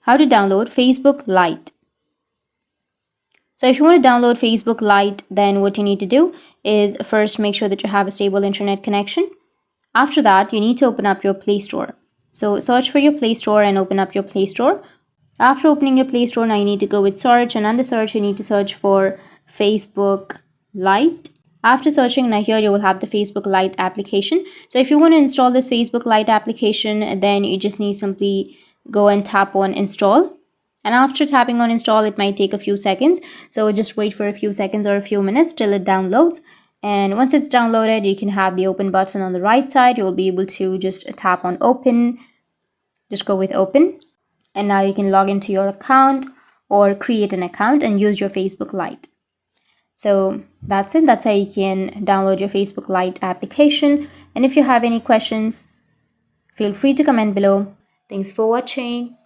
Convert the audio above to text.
how to download Facebook Lite. So if you want to download Facebook Lite, then what you need to do is first make sure that you have a stable internet connection. After that, you need to open up your Play Store. So search for your Play Store and open up your Play Store. After opening your Play Store, now you need to go with search, and under search you need to search for Facebook Lite. After searching, now here you will have the Facebook Lite application. So if you want to install this Facebook Lite application, then you just need simply go and tap on install. And after tapping on install, it might take a few seconds. So just wait for a few seconds or a few minutes till it downloads. And once it's downloaded, you can have the open button on the right side. You will be able to just tap on open. Just go with open. And now you can log into your account or create an account and use your Facebook Lite. So that's it. That's how you can download your Facebook Lite application. And if you have any questions, feel free to comment below. Thanks for watching.